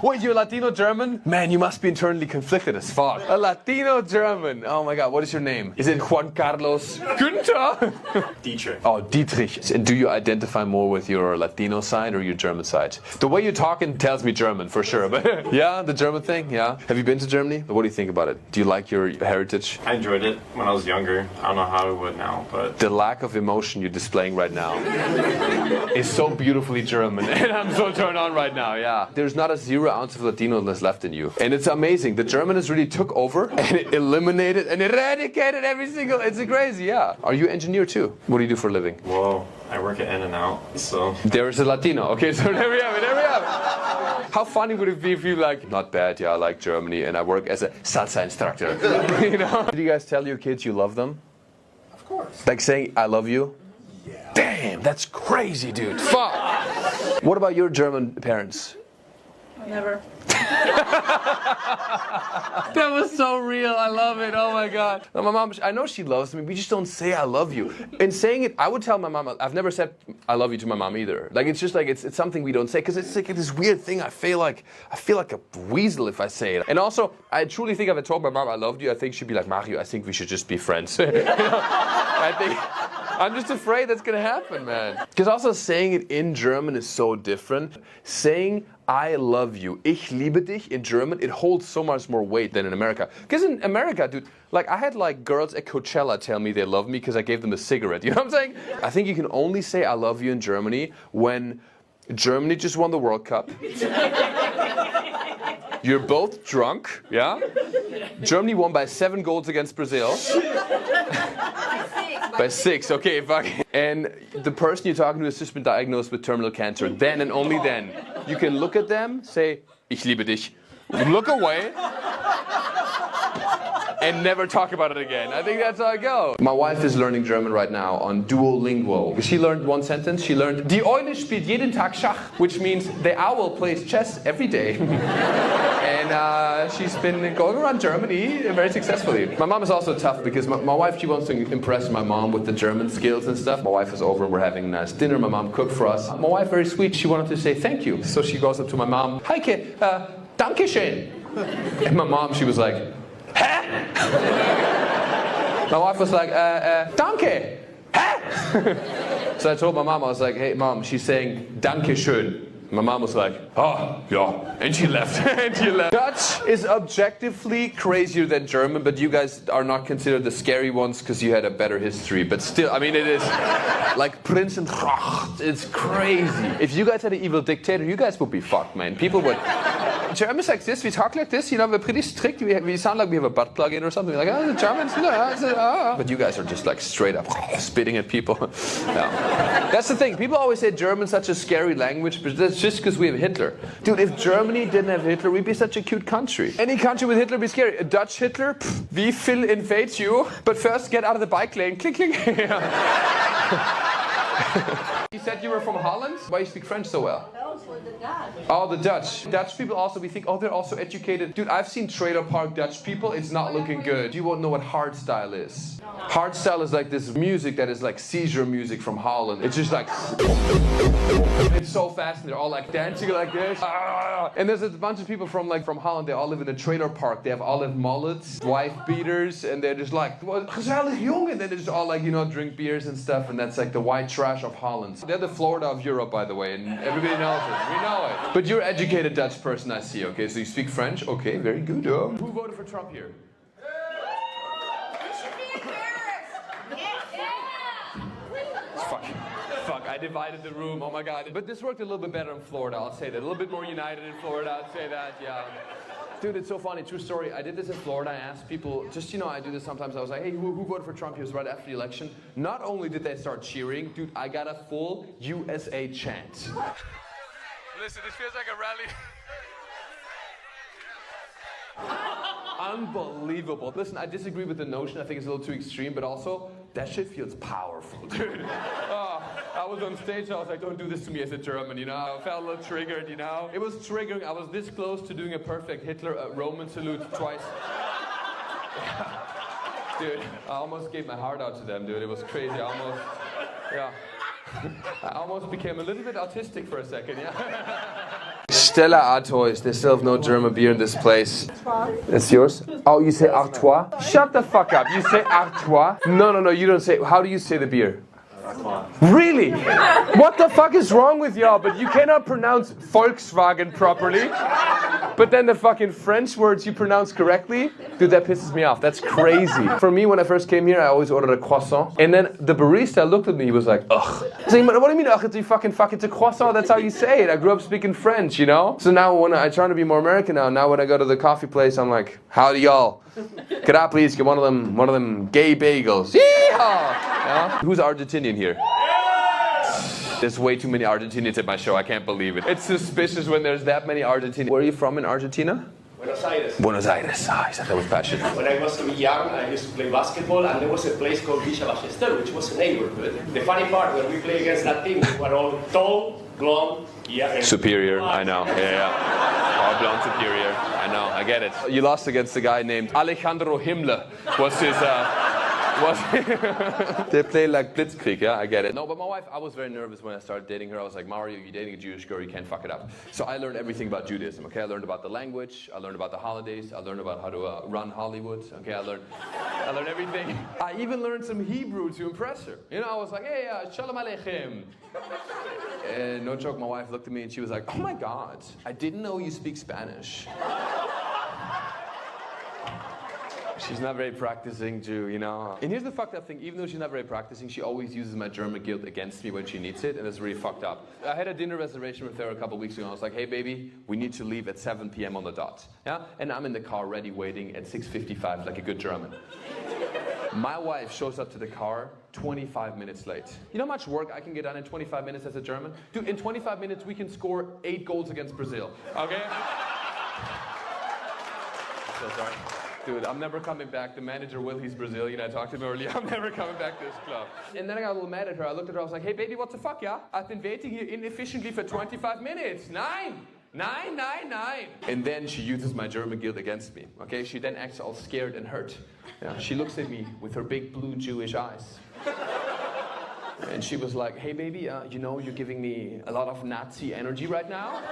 Wait, you're Latino German? Man, you must be internally conflicted as fuck. A Latino German. Oh my god, what is your name? Is it Juan Carlos Günther? Dietrich. Oh, Dietrich. And do you identify more with your Latino side or your German side? The way you're talking tells me German for sure. But yeah, the German thing, yeah. Have you been to Germany? What do you think about it? Do you like your heritage? I enjoyed it when I was younger. I don't know how I would now, but... The lack of emotion you're displaying right now is so beautifully German. And I'm so turned on right now, yeah. There's not a 0 ounce of Latino-ness left in you. And it's amazing. The Germans really took over and it eliminated and eradicated every single... It's crazy, yeah. Are you an engineer too? What do you do for a living? Well, I work at In-N-Out, so... There is a Latino. Okay, so there we have it, there we have it. How funny would it be if you like, not bad, yeah, I like Germany and I work as a salsa instructor. You know? Do you guys tell your kids you love them? Of course. Like saying, I love you? Yeah. Damn, that's crazy, dude. Fuck. What about your German parents? Never. That was so real. I love it. Oh my god. No, my mom, I know she loves me. We just don't say I love you. In saying it, I would tell my mom. I've never said I love you to my mom either. Like it's just like it's something we don't say because it's like this weird thing. I feel like a weasel if I say it. And also, I truly think if I told my mom I loved you, I think she'd be like, Mario, I think we should just be friends. You know? I'm just afraid that's gonna happen, man. Because also saying it in German is so different. Saying I love you, ich liebe dich in German, it holds so much more weight than in America. Because in America, dude, like I had like girls at Coachella tell me they love me because I gave them a cigarette. You know what I'm saying? I think you can only say I love you in Germany when Germany just won the World Cup. You're both drunk, yeah? Germany won by 7 goals against Brazil. By 6, okay, fuck. And the person you're talking to has just been diagnosed with terminal cancer. Then and only then, you can look at them, say, ich liebe dich, look away, and never talk about it again. I think that's how I go. My wife is learning German right now on Duolingo. She learned one sentence. She learned, Die Eule spielt jeden Tag Schach, which means the owl plays chess every day. And she's been going around Germany very successfully. My mom is also tough because my wife, she wants to impress my mom with the German skills and stuff. My wife is over and we're having a nice dinner. My mom cooked for us. My wife, very sweet, she wanted to say thank you. So she goes up to my mom, Heike, danke schön. And my mom, she was like, Hä? My wife was like, danke. Hä? So I told my mom, I was like, hey mom, she's saying danke schön. My mom was like, oh, yeah. And she left. And she left. Dutch is objectively crazier than German, but you guys are not considered the scary ones because you had a better history. But still, I mean, it is like Prinsengracht. It's crazy. If you guys had an evil dictator, you guys would be fucked, man. People would... Germans like this, we talk like this, you know, we're pretty strict. We sound like we have a butt plug in or something. Like, oh, the Germans, no. But you guys are just like straight up spitting at people. No. That's the thing. People always say German's such a scary language, but that's just because we have Hitler. Dude, if Germany didn't have Hitler, we'd be such a cute country. Any country with Hitler would be scary. A Dutch Hitler, we will invade you, but first get out of the bike lane. Clink, clink. You said you were from Holland? Why do you speak French so well? The Dutch. Oh, the Dutch. Dutch people also, we think, oh, they're also educated. Dude, I've seen trailer park Dutch people. It's not looking good. You won't know what hardstyle is. Hardstyle is like this music that is like seizure music from Holland. It's just like... It's so fast and they're all like dancing like this. And there's a bunch of people from Holland. They all live in a trailer park. They have olive mullets, wife beaters, and they're just like, gezellig jong. And then they're just all like, you know, drink beers and stuff. And that's like the white trash of Holland. They're the Florida of Europe, by the way, and everybody knows it. We know it. But you're an educated Dutch person, I see. Okay, so you speak French. Okay, very good. Who voted for Trump here? You should be embarrassed. Yeah. Fuck, I divided the room. Oh my God. But this worked a little bit better in Florida, I'll say that. A little bit more united in Florida, I'd say that, yeah. Dude, it's so funny, true story. I did this in Florida. I asked people, just, you know, I do this sometimes. I was like, hey, who voted for Trump? He was right after the election. Not only did they start cheering, dude, I got a full USA chant. Listen, this feels like a rally. Unbelievable. Listen, I disagree with the notion. I think it's a little too extreme, but also, that shit feels powerful, dude. I was on stage, I was like, don't do this to me as a German, you know? I felt a little triggered, you know? It was triggering. I was this close to doing a perfect Hitler Roman salute twice. Dude, I almost gave my heart out to them, dude. It was crazy. I almost became a little bit autistic for a second, yeah? Stella Artois. They still have no German beer in this place. It's yours? Oh, you say Artois? Shut the fuck up. You say Artois? No, you don't say. How do you say the beer? Really? What the fuck is wrong with y'all? But you cannot pronounce Volkswagen properly. But then the fucking French words you pronounce correctly? Dude, that pisses me off. That's crazy. For me, when I first came here, I always ordered a croissant. And then the barista looked at me, he was like, ugh. I was like, what do you mean, ugh? It's a croissant, that's how you say it. I grew up speaking French, you know? So now when I try to be more American now when I go to the coffee place, I'm like, howdy y'all. Could I please get one of them gay bagels? Yeehaw! Yeah? Who's Argentinian here? There's way too many Argentinians at my show, I can't believe it. It's suspicious when there's that many Argentinians. Where are you from in Argentina? Buenos Aires. Buenos Aires. Ah, he said that with passion. When I was young, I used to play basketball, and there was a place called Villa Ballester, which was a neighborhood. The funny part, when we played against that team, we were all tall, blonde, superior, I know. Yeah. All blonde superior. I know, I get it. You lost against a guy named Alejandro Himmler. Was his... They play like Blitzkrieg, yeah, I get it. No, but my wife, I was very nervous when I started dating her. I was like, Mario, you're dating a Jewish girl, you can't fuck it up. So I learned everything about Judaism, okay? I learned about the language, I learned about the holidays, I learned about how to run Hollywood, okay? I learned everything. I even learned some Hebrew to impress her. You know, I was like, hey, shalom aleichem. And no joke, my wife looked at me and she was like, oh my God, I didn't know you speak Spanish. She's not very practicing Jew, you know. And here's the fucked up thing, even though she's not very practicing, she always uses my German guilt against me when she needs it, and it's really fucked up. I had a dinner reservation with her a couple weeks ago, and I was like, hey baby, we need to leave at 7 p.m. on the dot. Yeah? And I'm in the car ready, waiting at 6:55, like a good German. My wife shows up to the car 25 minutes late. You know how much work I can get done in 25 minutes as a German? Dude, in 25 minutes we can score 8 goals against Brazil, okay? So sorry. Dude, I'm never coming back. The manager will, he's Brazilian. I talked to him earlier. I'm never coming back to this club. And then I got a little mad at her. I looked at her. I was like, hey, baby, what the fuck, yeah? I've been waiting here inefficiently for 25 minutes. Nine. And then she uses my German guilt against me. Okay? She then acts all scared and hurt. Yeah. She looks at me with her big blue Jewish eyes. And she was like, hey, baby, you know, you're giving me a lot of Nazi energy right now.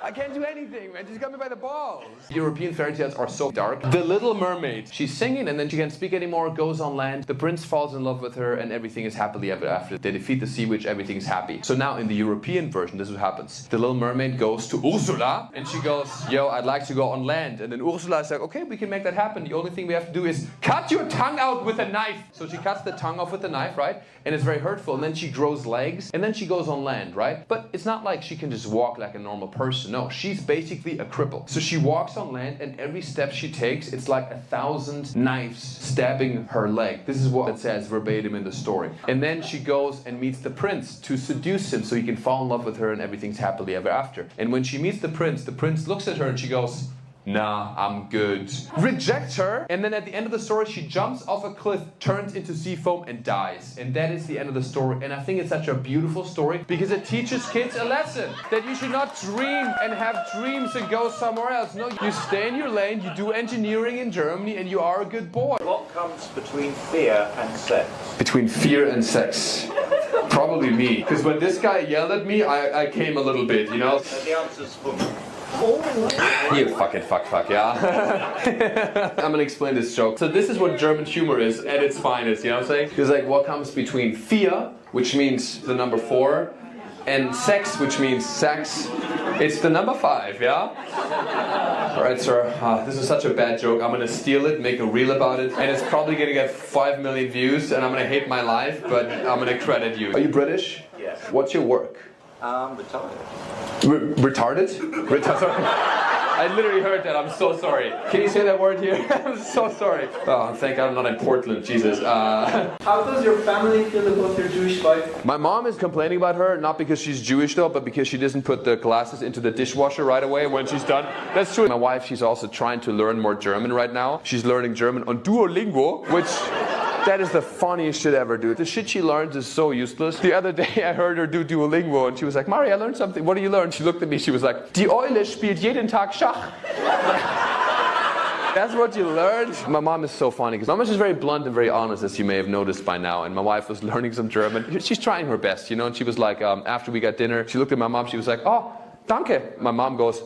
I can't do anything, man. Just got me by the balls. European fairy tales are so dark. The Little Mermaid. She's singing and then she can't speak anymore, goes on land. The prince falls in love with her and everything is happily ever after. They defeat the sea witch, everything is happy. So now in the European version, this is what happens. The Little Mermaid goes to Ursula and she goes, yo, I'd like to go on land. And then Ursula is like, okay, we can make that happen. The only thing we have to do is cut your tongue out with a knife. So she cuts the tongue off with a knife, right? And it's very hurtful. And then she grows legs and then she goes on land, right? But it's not like she can just walk like a normal person. No, she's basically a cripple. So she walks on land and every step she takes, it's like 1,000 knives stabbing her leg. This is what it says verbatim in the story. And then she goes and meets the prince to seduce him so he can fall in love with her and everything's happily ever after. And when she meets the prince looks at her and she goes, nah, I'm good. Rejects her, and then at the end of the story, she jumps off a cliff, turns into sea foam, and dies. And that is the end of the story. And I think it's such a beautiful story because it teaches kids a lesson that you should not dream and have dreams and go somewhere else. No, you stay in your lane, you do engineering in Germany, and you are a good boy. What comes between fear and sex? Between fear and sex? Probably me. Because when this guy yelled at me, I came a little bit, you know? The answer's for You fucking fuck, yeah. I'm gonna explain this joke. So this is what German humor is at its finest, you know what I'm saying? It's like what comes between fear, which means the number 4, and sex, which means sex. It's the number 5, yeah? Alright, sir, this is such a bad joke. I'm gonna steal it, make a reel about it, and it's probably gonna get 5 million views, and I'm gonna hate my life, but I'm gonna credit you. Are you British? Yes. What's your work? Retarded. Retarded? Sorry. I literally heard that. I'm so sorry. Can you say that word here? I'm so sorry. Oh, thank God I'm not in Portland. Jesus. How does your family feel about your Jewish wife? My mom is complaining about her, not because she's Jewish though, but because she doesn't put the glasses into the dishwasher right away when she's done. That's true. My wife, she's also trying to learn more German right now. She's learning German on Duolingo, which... That is the funniest shit ever, dude. The shit she learns is so useless. The other day I heard her do Duolingo and she was like, Mari, I learned something. What do you learn? She looked at me, she was like, Die Eule spielt jeden Tag Schach. That's what you learned? My mom is so funny, because my mom is just very blunt and very honest, as you may have noticed by now. And my wife was learning some German. She's trying her best, you know, and she was like, after we got dinner, she looked at my mom, she was like, oh, danke. My mom goes,